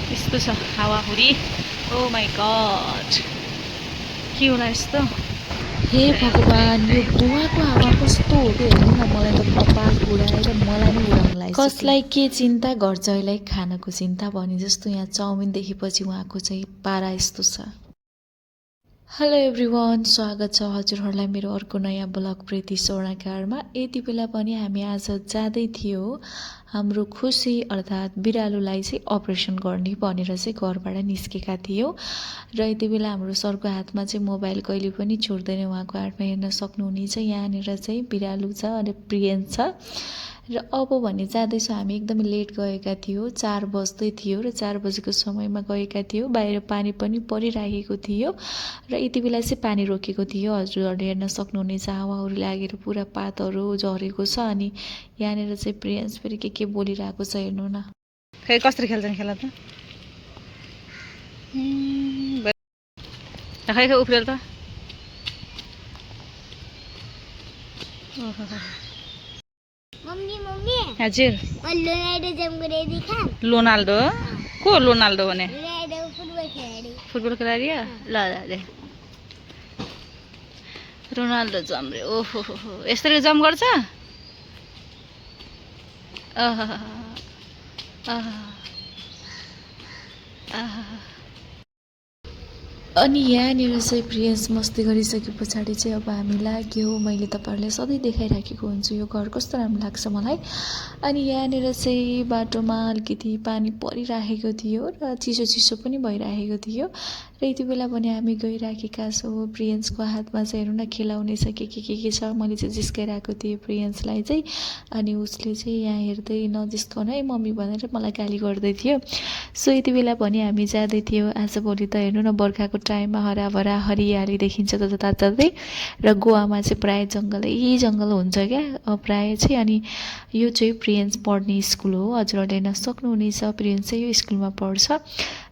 यस्तो छ हावाहुरी। ओ my God के होला यस्तो। हे भगवान्, यो गोवाको हावा कस्तो हो कि हेर्नु न, मलाई त कपाल उडाएर मलाई नै उडाउन लाग्छ। कसलाई के चिन्ता गर्छ अहिले खानाको चिन्ता भने जस्तो यहाँ चाउमिन देखेपछि उहाँको चाहिँ पारा यस्तो छ। हेलो एभ्रिवान, स्वागत छ हजुरहरूलाई मेरो अर्को नयाँ ब्लग प्रीति स्वर्णकारमा। यति बेला पनि हामी आज जाँदै थियो हाम्रो खुसी अर्थात् बिरालोलाई चाहिँ अपरेसन गर्ने भनेर चाहिँ घरबाट निस्केका थियौँ। र यति बेला हाम्रो सरको हातमा चाहिँ मोबाइल कहिले पनि छुट्दैन, उहाँको हातमा हेर्न सक्नुहुनेछ। यहाँनिर चाहिँ बिरालो छ अनि प्रियन्स छ। र अब भने जाँदैछौँ हामी, एकदमै लेट गएका थियौँ, 4 बज्दै थियो र 4 बजेको समयमा गएका थियौँ। बाहिर पानी पनि परिराखेको थियो र यति बेला चाहिँ पानी रोकेको थियो। हजुरहरूले हेर्न सक्नुहुनेछ, हावाहुरी लागेर पुरा पातहरू झरेको छ। अनि यहाँनिर चाहिँ प्रियन्स फेरि के बोलिरहेको छ हेर्नु न। खै कसरी खेल्छन् खेला त खै खै उफ्रेल त। हजुर लोनाल्डो को लोनाल्डो भने फुटबल खेलाडी हो? ल ल रोनाल्डो जम्रे। ओहो हो यसरी जम्प गर्छ। अनि यहाँनिर चाहिँ प्रियन्स मस्ती गरिसके पछाडि चाहिँ अब हामी लाग्यो। मैले तपाईँहरूलाई सधैँ देखाइराखेको हुन्छु यो घर कस्तो राम्रो लाग्छ मलाई। अनि यहाँनिर चाहिँ बाटोमा अलिकति पानी परिराखेको थियो र चिसो चिसो पनि भइराखेको थियो र यति बेला पनि हामी गइराखेका छौँ। प्रियन्सको हातमा चाहिँ हेर्नु न खेलाउने छ के छ। मैले चाहिँ जिस्काइरहेको थिएँ प्रियन्सलाई चाहिँ, अनि उसले चाहिँ यहाँ हेर्दै नजिस्काउन है मम्मी भनेर मलाई गाली गर्दै थियो। सो यति बेला पनि हामी जाँदै थियौँ। आजभोलि त हेर्नु न बर्खाको टाइममा हराभरा हरियाली देखिन्छ त जताततै, र गोवामा चाहिँ प्रायः जङ्गल हुन्छ क्या प्रायः चाहिँ। अनि यो चाहिँ प्रियन्स पढ्ने स्कुल हो, हजुरहरूले हेर्न सक्नुहुनेछ। प्रियन्स चाहिँ यो स्कुलमा पढ्छ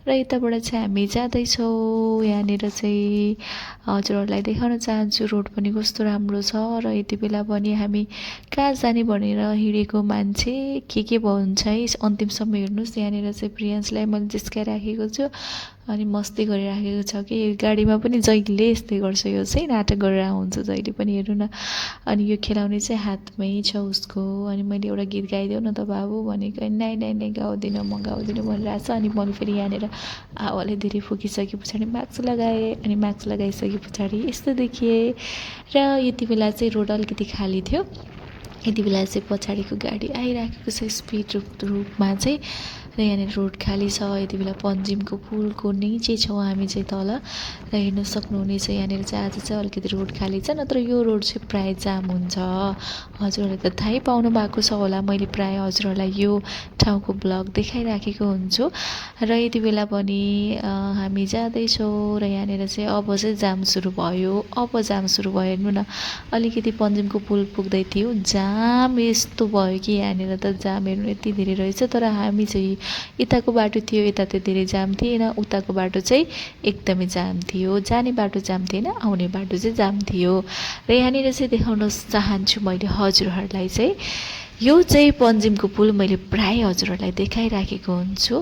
र यताबाट चाहिँ हामी जाँदैछौँ। यहाँनिर चाहिँ हजुरहरूलाई देखाउन चाहन्छु रोड पनि कस्तो राम्रो छ। र यति बेला पनि हामी कहाँ जाने भनेर हिँडेको मान्छे के भन्छ है अन्तिमसम्म हेर्नुहोस्। यहाँनिर चाहिँ प्रियन्सलाई मैले जिस्काइराखेको छु अनि मस्ती गरिराखेको छ कि गाडीमा पनि जहिले यस्तै गर्छ, यो चाहिँ नाटक गरेर आउँछ जहिले पनि हेर्नु न। अनि यो खेलाउने चाहिँ हातमै छ उसको। अनि मैले एउटा गीत गाइदेऊ न त बाबु भनेको, नै गाउँदिनँ म गाउँदिनँ भनिरहेको छ। अनि मैले फेरि यहाँनिर हावाले धेरै फुकिसके पछाडि मास्क लगाएँ। अनि मास्क लगाइसके पछाडि यस्तो देखिएँ। र यति बेला चाहिँ रोड अलिकति खाली थियो। यति बेला चाहिँ पछाडिको गाडी आइराखेको छ स्पिड रूपमा चाहिँ, र यहाँनिर रोड खाली छ। यति बेला पन्जिमको पुलको नीचे छौँ हामी चाहिँ तल, र हेर्न सक्नुहुनेछ। यहाँनिर चाहिँ आज चाहिँ अलिकति रोड खाली छ, नत्र यो रोड चाहिँ प्रायः जाम हुन्छ। हजुरहरूले त थाहै पाउनु भएको छ होला, मैले प्रायः हजुरहरूलाई यो ठाउँको ब्लग देखाइराखेको हुन्छु। र यति बेला पनि हामी जाँदैछौँ र यहाँनिर चाहिँ अब चाहिँ जाम सुरु भयो। हेर्नु न, अलिकति पन्जिमको पुल पुग्दै थियो, जाम यस्तो भयो कि यहाँनिर त जाम हेर्नु यति धेरै रहेछ। तर हामी चाहिँ यताको बाटो थियो, यता त धेरै जाम थिएन, उताको बाटो चाहिँ एकदमै जाम थियो। जाने बाटो जाम थिएन, आउने बाटो चाहिँ जाम थियो। र यहाँनिर चाहिँ देखाउन चाहन्छु मैले हजुरहरूलाई चाहिँ, यो चाहिँ पन्जिमको पुल मैले प्रायः हजुरहरूलाई देखाइराखेको हुन्छु।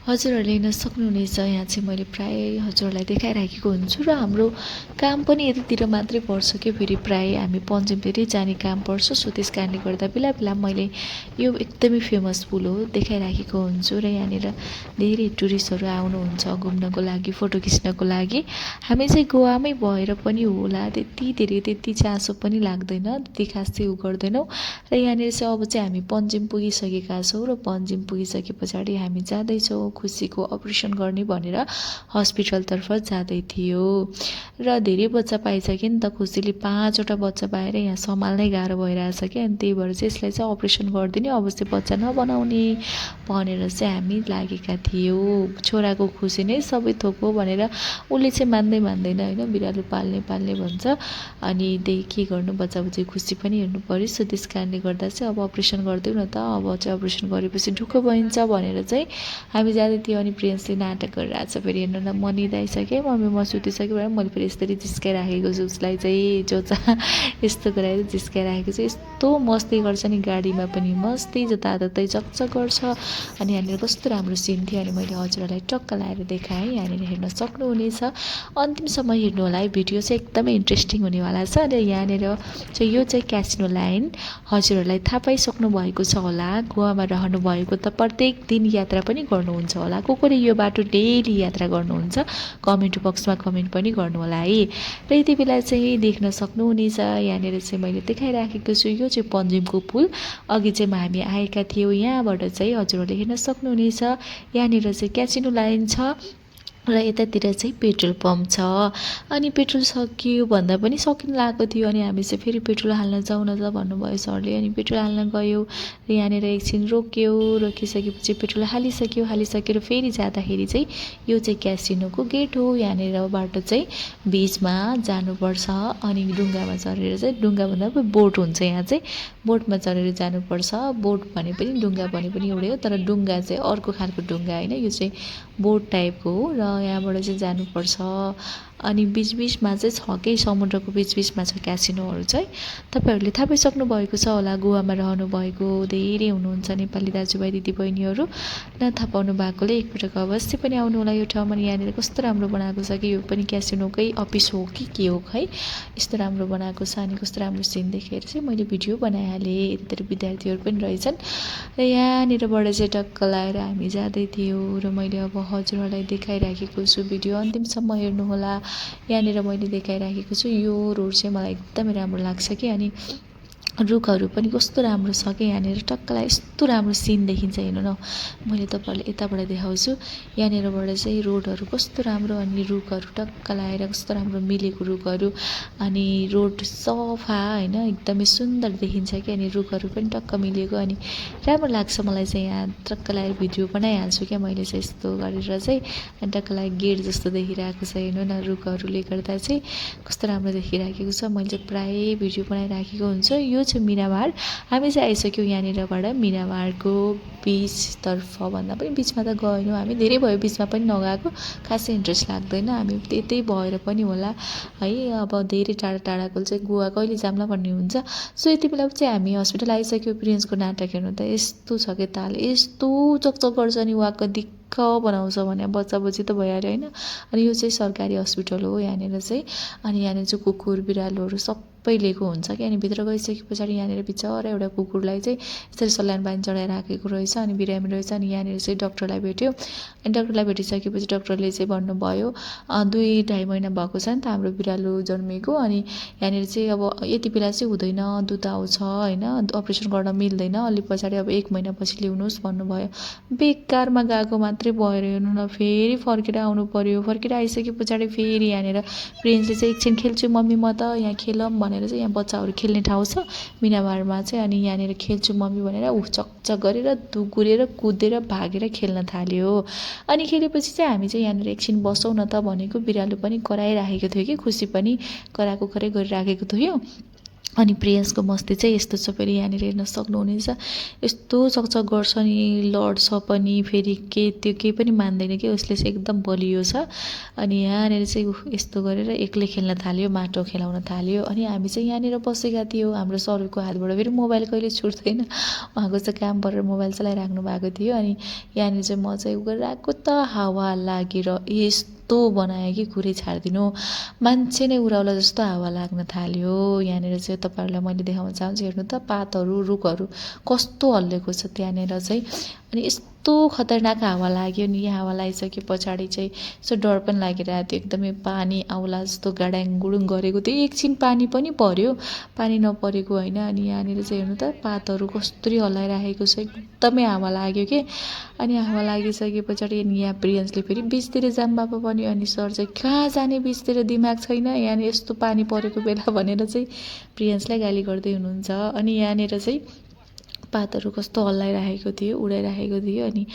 हजुरहरूले हेर्न सक्नुहुनेछ, यहाँ चाहिँ मैले प्रायः हजुरहरूलाई देखाइराखेको हुन्छु। र हाम्रो काम पनि यतितिर मात्रै पर्छ कि फेरि प्रायः हामी पन्जिमतिरै जाने काम पर्छ। सो त्यस कारणले गर्दा बेला मैले यो एकदमै फेमस पुल हो देखाइराखेको हुन्छु। र यहाँनिर धेरै टुरिस्टहरू आउनुहुन्छ घुम्नको लागि, फोटो खिच्नको लागि। हामी चाहिँ गोवामै भएर पनि होला त्यति चासो पनि लाग्दैन, त्यति खास चाहिँ गर्दैनौँ। र यहाँनिर चाहिँ अब चाहिँ हामी पन्जिम पुगिसकेका छौँ र पन्जिम पुगिसके पछाडि हामी जाँदैछौँ खुसीको अपरेसन गर्ने भनेर हस्पिटलतर्फ जाँदै थियो। र धेरै बच्चा पाइसक्यो नि त, खुसीले 5वटा बच्चा पाएर यहाँ सम्हाल्नै गाह्रो भइरहेछ क्या। अनि त्यही भएर चाहिँ यसलाई चाहिँ अपरेसन गरिदिने, अवश्य बच्चा नबनाउने भनेर चाहिँ हामी लागेका थियौँ। छोराको खुसी नै सबै थोक हो भनेर उसले चाहिँ मान्दैन होइन, बिरालो पाल्ने भन्छ। अनि त्यही के गर्नु, बच्चा खुसी पनि हेर्नु पऱ्यो। सो त्यस कारणले गर्दा चाहिँ अब अपरेसन गरिदेऊ न त, अब चाहिँ अपरेसन गरेपछि ढुक्क भइन्छ भनेर चाहिँ हामी जाँदै थियो अनि प्रिन्सले नाटक गरिरहेको छ फेरि हेर्नु न म निदाइसकेँ मम्मी म सुतिसकेँ भनेर मैले फेरि यसरी जिस्काइराखेको छु उसलाई चाहिँ चोचा यस्तो गराएर जिस्काइराखेको छु। यस्तो मस्ती गर्छ नि गाडीमा पनि मस्ती जताततै चकचक गर्छ। अनि यहाँनिर कस्तो राम्रो सिन थियो अनि मैले हजुरहरूलाई टक्क लाएर देखाएँ। यहाँनिर हेर्न सक्नुहुनेछ अन्तिमसम्म हेर्नु होला है भिडियो चाहिँ एकदमै इन्ट्रेस्टिङ हुनेवाला छ। र यहाँनिर चाहिँ यो चाहिँ क्यासिनो लाइन हजुरहरूलाई थाहा पाइसक्नु भएको छ होला। गोवामा रहनु भएको त प्रत्येक दिन यात्रा पनि गर्नुहुन्छ होला। को यो बाटो डेली यात्रा गर्नुहुन्छ कमेन्ट बक्समा कमेन्ट पनि गर्नु होला है। र यति बेला चाहिँ देख्न सक्नुहुनेछ यहाँनिर चाहिँ मैले देखाइराखेको छु यो चाहिँ पन्जिमको पुल। अघि चाहिँ हामी आएका थियौँ यहाँबाट चाहिँ हजुरहरूले हेर्न सक्नुहुनेछ। यहाँनिर चाहिँ क्यासिनो लाइन छ र यतातिर चाहिँ पेट्रोल पम्प छ। अनि पेट्रोल सकियो भन्दा पनि सकिन लागेको थियो अनि हामी चाहिँ फेरि पेट्रोल हाल्न जाउँ न त भन्नुभयो सरले। अनि पेट्रोल हाल्न गयौँ र यहाँनिर एकछिन रोकिसकेपछि पेट्रोल हालिसकेर फेरि जाँदाखेरि चाहिँ यो चाहिँ क्यासिनोको गेट हो। यहाँनिरबाट चाहिँ बिचमा जानुपर्छ अनि डुङ्गामा चढेर चाहिँ डुङ्गा भन्दा पनि बोट हुन्छ यहाँ चाहिँ बोटमा चढेर जानुपर्छ। बोट भने पनि डुङ्गा भने पनि एउटै हो तर डुङ्गा चाहिँ अर्को खालको डुङ्गा होइन यो चाहिँ बोट टाइपको हो र यहाँबाट चाहिँ जानुपर्छ। अनि बिचबिचमा चाहिँ छ के समुद्रको बिचबिचमा छ क्यासिनोहरू चाहिँ। तपाईँहरूले थाहा पाइसक्नु भएको छ होला गोवामा रहनु भएको धेरै हुनुहुन्छ नेपाली दाजुभाइ दिदीबहिनीहरू। नथाहा पाउनु भएकोले एकपटक अवश्य पनि आउनु होला यो ठाउँमा। यहाँनिर कस्तो राम्रो बनाएको छ कि यो पनि क्यासिनोकै अफिस हो कि के हो खै यस्तो राम्रो बनाएको छ। अनि कस्तो राम्रो सिन देखेर चाहिँ मैले भिडियो बनाइहालेँ। यतातिर विद्यार्थीहरू पनि रहेछन् र यहाँनिरबाट चाहिँ टक्क लाएर हामी जाँदै थियौँ र मैले अब हजुरहरूलाई देखाइराखेको छु भिडियो अन्तिमसम्म हेर्नुहोला। यहाँनिर मैले देखाइराखेको छु यो रोड चाहिँ मलाई एकदमै राम्रो लाग्छ कि अनि रुखहरू पनि कस्तो राम्रो छ कि यहाँनिर टक्कलाई यस्तो राम्रो सिन देखिन्छ हेर्नु न। मैले तपाईँहरूलाई यताबाट देखाउँछु यहाँनिरबाट चाहिँ रोडहरू कस्तो राम्रो अनि रुखहरू टक्क लगाएर कस्तो राम्रो मिलेको रुखहरू अनि रोड सफा होइन एकदमै सुन्दर देखिन्छ कि अनि रुखहरू पनि टक्क मिलेको अनि राम्रो लाग्छ मलाई चाहिँ। यहाँ टक्क लगाएर भिडियो बनाइहाल्छु क्या मैले चाहिँ यस्तो गरेर चाहिँ अनि टक्क लगाएर गेट जस्तो देखिरहेको छ हेर्नु न रुखहरूले गर्दा चाहिँ कस्तो राम्रो देखिराखेको छ। मैले चाहिँ प्रायः भिडियो बनाइराखेको हुन्छ। यो चाहिँ मिनामार हामी चाहिँ आइसक्यौँ यहाँनिरबाट मिनामारको बिचतर्फ भन्दा पनि बिचमा त गएनौँ हामी धेरै भयो बिचमा पनि नगएको खासै इन्ट्रेस्ट लाग्दैन हामी त्यतै भएर पनि होला है। अब धेरै टाढाको चाहिँ गोवा कहिले जाम्ला भन्ने हुन्छ। सो यति बेला चाहिँ हामी हस्पिटल आइसक्यौँ। प्रिन्सको नाटक हेर्नु त यस्तो छ कि ताल यस्तो चकचक गर्छ नि वाक्क दिक्क बनाउँछ भने बच्चा बच्ची त भइहाल्यो होइन। अनि यो चाहिँ सरकारी हस्पिटल हो यहाँनिर चाहिँ। अनि यहाँनिर चाहिँ कुकुर बिरालोहरू सबै लिएको हुन्छ कि अनि भित्र गइसके पछाडि यहाँनिर बिचरा एउटा कुकुरलाई चाहिँ यसरी सल्यान पानी चढाएर राखेको रहेछ अनि बिरामी रहेछ। अनि यहाँनिर चाहिँ डक्टरलाई भेट्यो अनि डक्टरलाई भेटिसकेपछि डक्टरले चाहिँ भन्नुभयो 2-2.5 महिना भएको छ नि त हाम्रो बिरालो जन्मेको अनि यहाँनिर चाहिँ अब यति बेला चाहिँ हुँदैन दुध आउँछ होइन अपरेसन गर्न मिल्दैन अलि पछाडि अब 1 महिनापछि ल्याउनुहोस् भन्नुभयो। बेकारमा गएको मात्रै भएर हेर्नु न फेरि फर्केर आउनु पर्यो। फर्केर आइसके पछाडि फेरि यहाँनिर प्रिन्सले चाहिँ एकछिन खेल्छु मम्मी म त यहाँ खेलौँ भनेर चाहिँ यहाँ बच्चाहरू खेल्ने ठाउँ छ मिनामारमा चाहिँ अनि यहाँनिर खेल्छु मम्मी भनेर चकचक गरेर दुगुरेर कुदेर भागेर खेल्न थाल्यो। अनि खेलेपछि चाहिँ हामी चाहिँ यहाँनिर एकछिन बसौँ न त भनेको बिरालो पनि कराइराखेको थियो कि खुसी पनि कराएको खरै गरिराखेको थियो। अनि प्रिन्सको मस्ती चाहिँ यस्तो छ फेरि यहाँनिर हेर्न सक्नुहुनेछ यस्तो चकचक गर्छ नि लड्छ पनि फेरि त्यो केही पनि मान्दैन कि उसले चाहिँ एकदम बलियो छ। अनि यहाँनिर चाहिँ यस्तो गरेर एक्लै खेल्न थाल्यो माटो खेलाउन थाल्यो। अनि हामी चाहिँ यहाँनिर बसेका थियौँ हाम्रो सरको हातबाट फेरि मोबाइल कहिले छुट्दैन उहाँको चाहिँ काम परेर मोबाइल चलाइराख्नु भएको थियो। अनि यहाँनिर चाहिँ म चाहिँ गएको त हावा लागेर यस्तो बनायो कि कुरै छाडिदिनु मान्छे नै उराउला जस्तो हावा लाग्न थाल्यो। यहाँनिर चाहिँ तपाईँहरूलाई मैले देखाउन चाहन्छु हेर्नु त पातहरू रुखहरू कस्तो हल्लेको छ त्यहाँनिर चाहिँ। अनि यस्तो खतरनाक हावा लाग्यो नि हावा लागिसके पछाडि चाहिँ यसो डर पनि लागिरहेको थियो एकदमै पानी आउला जस्तो गाडाङ गुडुङ गरेको थियो। एकछिन पानी पनि पर्यो पानी नपरेको होइन। अनि यहाँनिर चाहिँ हेर्नु त पातहरू कस्तरी हल्लाइराखेको छ एकदमै हावा लाग्यो कि। अनि हावा लागिसके पछाडि यहाँ प्रिन्सले फेरि बिचतिर जाम बाबा पनि अनि सर चाहिँ कहाँ जाने बिचतिर दिमाग छैन यहाँनिर यस्तो पानी परेको बेला भनेर चाहिँ प्रिन्सलाई गाली गर्दै हुनुहुन्छ। अनि यहाँनिर चाहिँ पातहरू कस्तो हल्लाइराखेको थियो, उडाइराखेको थियो। अनि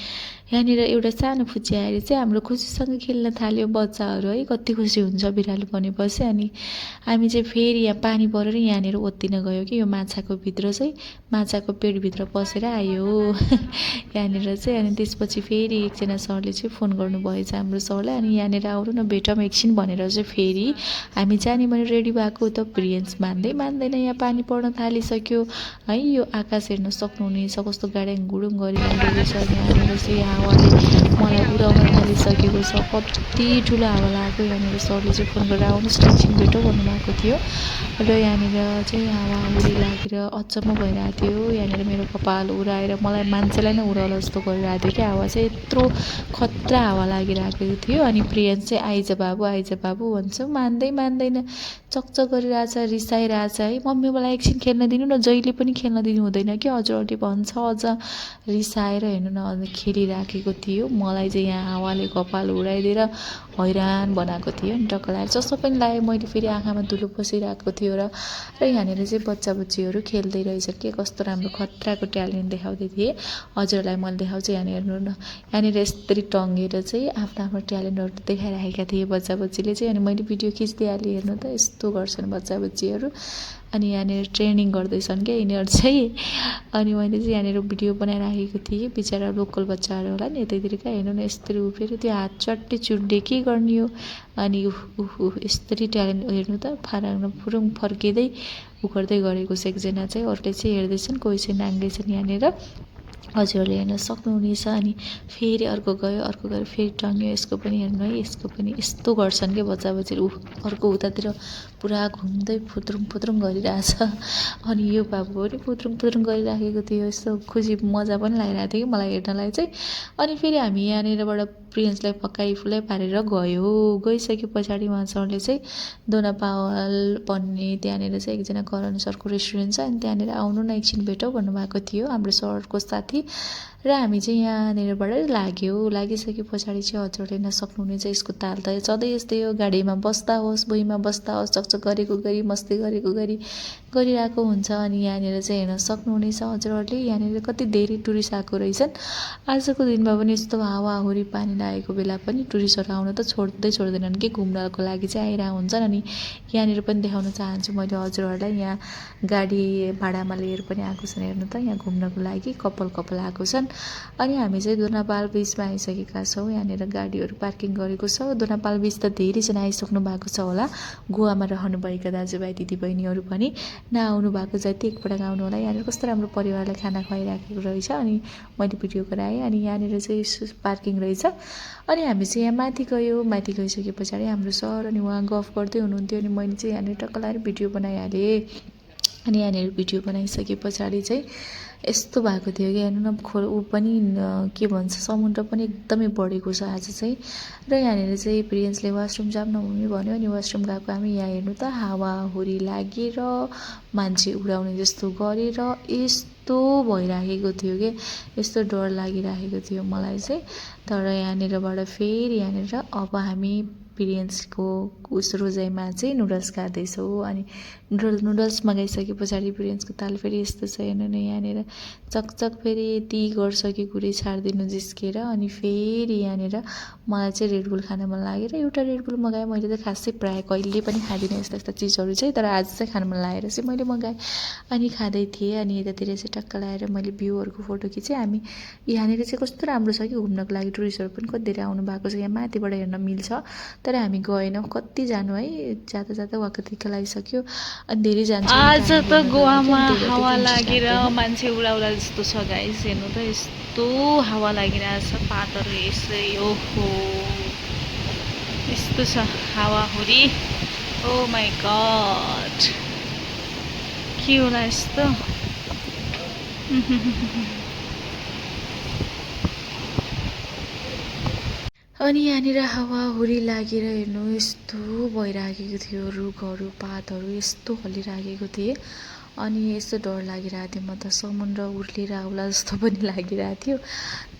यहाँनिर एउटा सानो फुच्ची आएर चाहिँ हाम्रो खुसीसँग खेल्न थाल्यो बच्चाहरू है। कति खुसी हुन्छ बिरालो बनेपछि। अनि हामी चाहिँ फेरि यहाँ पानी परेर यहाँनिर ओत्तिन गयो कि यो माछाको भित्र चाहिँ माछाको पेटभित्र पसेर आयो यहाँनिर चाहिँ। अनि त्यसपछि फेरि एकजना सरले चाहिँ फोन गर्नुभएछ हाम्रो सरलाई। अनि यहाँनिर आउनु न भेटौँ एकछिन भनेर चाहिँ फेरि हामी जाने भने रेडी भएको त प्रिन्स मान्दैन यहाँ पानी पर्न थालिसक्यो है। यो आकाश हेर्न सक्नुहुनेछ कस्तो गाड्याङ गुडुङ गरिरहेको छ। यहाँनिर चाहिँ हावाले मलाई उडाउन थालिसकेको छ। कति ठुलो हावा लागेको। यहाँनिर सरले चाहिँ फोन गरेर आउनुहोस् न एकछिन भेटौँ भन्नुभएको थियो। र यहाँनिर चाहिँ हावाहुरी लागेर अचम्म भइरहेको थियो। यहाँनिर मेरो कपाल उडाएर मलाई मान्छेलाई नै उडाउला जस्तो गरिरहेको थियो कि हावा चाहिँ यत्रो खतरा हावा लागिरहेको थियो। अनि प्रियन्स चाहिँ आइज बाबु भन्छ, मान्दैन चकचक गरिरहेछ, रिसाइरहेछ है। मम्मी मलाई एकछिन खेल्न दिनु न, जहिले पनि खेल्न दिनु हुँदैन कि हजुरहरूले भन्छ। अझ रिसाएर हेर्नु न खेलिराखेको थियो। मलाई चाहिँ यहाँ हावाले कपाल उडाइदिएर हैरान बनाएको थियो नि टक्क लगाएर। चस्मा पनि लगाएँ मैले, फेरि आँखामा धुलो पसिरहेको थियो। र यहाँनिर चाहिँ बच्चाबच्चीहरू खेल्दै रहेछ के कस्तो राम्रो खतराको ट्यालेन्ट देखाउँदै थिएँ। हजुरहरूलाई मैले देखाउँछु यहाँनिर हेर्नु न। यहाँनिर यसरी टङ्गेर चाहिँ आफ्नो ट्यालेन्टहरू देखाइरहेका थिए बच्चाबच्चीले चाहिँ। अनि मैले भिडियो खिचिदिइहालेँ हेर्नु त यस्तो गर्छन् बच्चाबच्चीहरू। अनि यहाँनिर ट्रेनिङ गर्दैछन् क्या यिनीहरू चाहिँ। अनि मैले चाहिँ यहाँनिर भिडियो बनाइराखेको थिएँ। बिचरा लोकल बच्चाहरू होला नि यतैतिरका हेर्नु न यस्तरी उफ्रेर त्यो हात चट्टै चुड्डे के गर्ने हो। अनि यस्तरी ट्यालेन्ट हेर्नु त फाराङ फुरुङ फर्किँदै गर्दै गरेको छ एकजना चाहिँ। अरूले चाहिँ हेर्दैछन्, कोही चाहिँ नाङ्दैछन् यहाँनिर हजुरहरूले हेर्न सक्नुहुनेछ। अनि फेरि अर्को गयो फेरि टङ्ग्यो। यसको पनि हेर्नु है, यसको पनि यस्तो गर्छन् क्या बच्चाबच्चीहरू। अर्को उतातिर पुरा घुम्दै फुत्रुङ गरिरहेछ। अनि यो बाबु पनि फुत्रुङ गरिराखेको थियो। यस्तो खुसी मजा पनि लागिरहेको थियो कि मलाई हेर्नलाई चाहिँ। अनि फेरि हामी यहाँनिरबाट प्रिन्सलाई फकाइ पारेर गइसके पछाडि उहाँ सरले चाहिँ दोनापावल भन्ने त्यहाँनिर चाहिँ एकजना करण सरको रेस्टुरेन्ट छ। अनि त्यहाँनिर आउनु न एकछिन भेटौँ भन्नुभएको थियो हाम्रो सरको साथी। र हामी चाहिँ यहाँनिरबाट लागिसके पछाडि चाहिँ हजुरले हेर्न सक्नुहुनेछ यसको ताल त सधैँ यस्तै हो। गाडीमा बस्दा होस् भुइँमा बस्दा होस् चकचक गरेको गरी मस्ती गरेको गरी गरिरहेको हुन्छ। अनि यहाँनिर चाहिँ हेर्न सक्नुहुनेछ हजुरहरूले यहाँनिर कति धेरै टुरिस्ट आएको रहेछन्। आजको दिनमा पनि यस्तो हावाहुरी पानी लागेको बेला पनि टुरिस्टहरू आउन त छोड्दैनन् कि घुम्नको लागि चाहिँ आइरहेको हुन्छन्। अनि यहाँनिर पनि देखाउन चाहन्छु मैले हजुरहरूलाई यहाँ गाडी भाडामा लिएर पनि आएको छन् हेर्नु त यहाँ घुम्नको लागि कपाल आएको छन्। अनि हामी चाहिँ दोनापाल बिचमा आइसकेका छौँ। यहाँनिर गाडीहरू पार्किङ गरेको छ। दोनापाल बिच त धेरैजना आइसक्नु भएको छ होला। गोवामा रहनुभएका दाजुभाइ दिदीबहिनीहरू पनि नआउनु भएको जति एकपटक आउनु होला। यहाँनिर कस्तो राम्रो परिवारलाई खाना खुवाइराखेको रहेछ। अनि मैले भिडियो गराएँ। अनि यहाँनिर चाहिँ पार्किङ रहेछ। अनि हामी चाहिँ यहाँ माथि गइसके पछाडि हाम्रो सर अनि उहाँ गफ गर्दै हुनुहुन्थ्यो। अनि मैले चाहिँ यहाँनिर टक्क लगाएर भिडियो बनाइहालेँ। अनि यहाँनिर भिडियो बनाइसके पछाडि चाहिँ यस्तो भएको थियो कि हेर्नु न ऊ पनि के भन्छ समुद्र पनि एकदमै बढेको छ आज चाहिँ। र यहाँनिर चाहिँ प्रिन्सले वासरुम जाऊँ न मम्मी भन्यो। अनि वासरुम गएको हामी यहाँ हेर्नु त हावाहुरी लागेर मान्छे उडाउने जस्तो गरेर यस्तो भइराखेको थियो कि यस्तो डर लागिराखेको थियो मलाई चाहिँ। तर यहाँनिरबाट फेरि यहाँनिर अब हामी प्रिन्सको रोजाइमा चाहिँ नुडल्स खाँदैछौँ। अनि नुडल्स मगाइसके पछाडि प्रिन्सको ताल फेरि यस्तो छ हेर्नु न यहाँनिर चकचक फेरि यति गर्छ कि कुरै छाडिदिनु जिस्केर। अनि फेरि यहाँनिर मलाई चाहिँ रेडबुल खान मन लागेर एउटा रेडबुल मगाएँ। मैले त खासै प्रायः कहिले पनि खाँदिनँ यस्ता चिजहरू चाहिँ, तर आज चाहिँ खान मन लागेर चाहिँ मैले मगाएँ। अनि खाँदै थिएँ। अनि यतातिर चाहिँ टक्क लगाएर मैले भ्यूहरूको फोटो खिचेँ। हामी यहाँनिर चाहिँ कस्तो राम्रो छ कि घुम्नको लागि टुरिस्टहरू पनि कति धेरै आउनु भएको छ। यहाँ माथिबाट हेर्न मिल्छ तर हामी गएनौँ। कति जानु है जाँदा वाकतिक्क लागिसक्यो। अनि धेरै जान्छ। आज त गोवामा हावा लागेर मान्छे उडाउला जस्तो छ गाइस। हेर्नु त यस्तो हावा लागिरहेछ पातहरू यसै ओहो यस्तो छ हावाहुरी। ओ माई गड के होला यस्तो। अनि यहाँनिर हावाहुरी लागेर हेर्नु यस्तो भइराखेको थियो। रुखहरू पातहरू यस्तो हल्लिराखेको थिए। अनि यस्तो डर लागिरहेको थियो। म त समुद्र उर्लिएर आउला जस्तो पनि लागिरहेको थियो।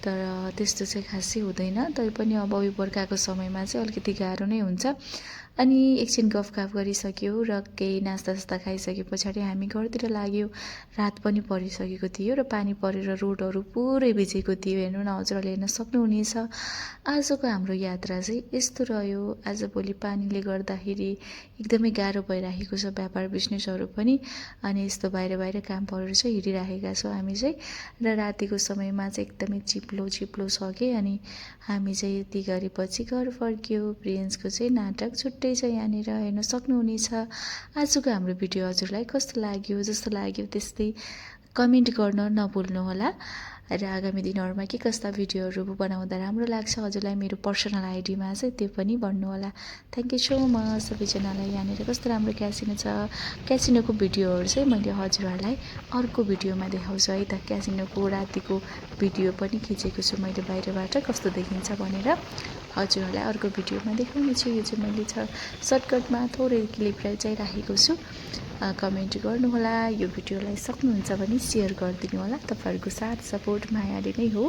तर त्यस्तो चाहिँ खासै हुँदैन। तैपनि अब यो बर्खाको समयमा चाहिँ अलिकति गाह्रो नै हुन्छ। अनि एकछिन गफगाफ गरिसक्यो र केही नास्ता खाइसके पछाडि हामी घरतिर लाग्यो। रात पनि परिसकेको थियो र पानी परेर रोडहरू पुरै भिजेको थियो। हेर्नु न, हजुरहरूले हेर्न सक्नुहुनेछ। आजको हाम्रो यात्रा चाहिँ यस्तो रह्यो। आजभोलि पानीले गर्दाखेरि एकदमै गाह्रो भइरहेको छ व्यापार बिजनेसहरू पनि। अनि यस्तो बाहिर कामहरू चाहिँ हिँडिरहेका छौँ हामी चाहिँ। र रातिको समयमा चाहिँ एकदमै चिप्लो छ कि। अनि हामी चाहिँ यति गरेपछि घर फर्क्यो। प्रिन्सको चाहिँ नाटक छुट्टै छ यहाँनिर हेर्न सक्नुहुनेछ। आजको हाम्रो भिडियो हजुरलाई कस्तो लाग्यो? जस्तो लाग्यो त्यस्तै कमेन्ट गर्न नभुल्नुहोला। र आगामी दिनहरूमा के कस्ता भिडियोहरू बनाउँदा राम्रो लाग्छ हजुरलाई मेरो पर्सनल आइडीमा चाहिँ त्यो पनि भन्नुहोला। थ्याङ्क यू सो मच सबैजनालाई। यहाँनिर कस्तो राम्रो क्यासिनो छ। क्यासिनोको भिडियोहरू चाहिँ मैले हजुरहरूलाई अर्को भिडियोमा देखाउँछु है त। क्यासिनोको रातिको भिडियो पनि खिचेको छु मैले बाहिरबाट कस्तो देखिन्छ भनेर। हजुरहरूलाई अर्को भिडियोमा देखाउने छु। यो चाहिँ मैले सर्टकटमा थोरै क्लिप चाहिँ राखेको छु। कमेन्ट गर्नुहोला। यो भिडियोलाई सक्नुहुन्छ भने सेयर गरिदिनु होला। तपाईँहरूको साथ सपोर्ट मायाले नै हो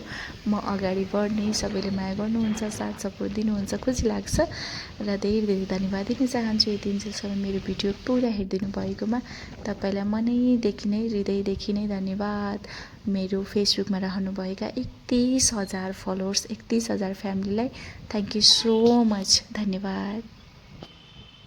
म अगाडि बढ्ने। सबैले माया गर्नुहुन्छ, साथ सपोर्ट दिनुहुन्छ, खुसी लाग्छ। र धेरै धन्यवाद दिन चाहन्छु यति दिनसम्म मेरो भिडियो पुरा हेरिदिनु भएकोमा। तपाईँलाई मनैदेखि नै, हृदयदेखि नै धन्यवाद। मेरो फेसबुकमा रहनुभएका 31,000 फलोवर्स, 31,000 फ्यामिलीलाई थ्याङ्क यू सो मच। धन्यवाद।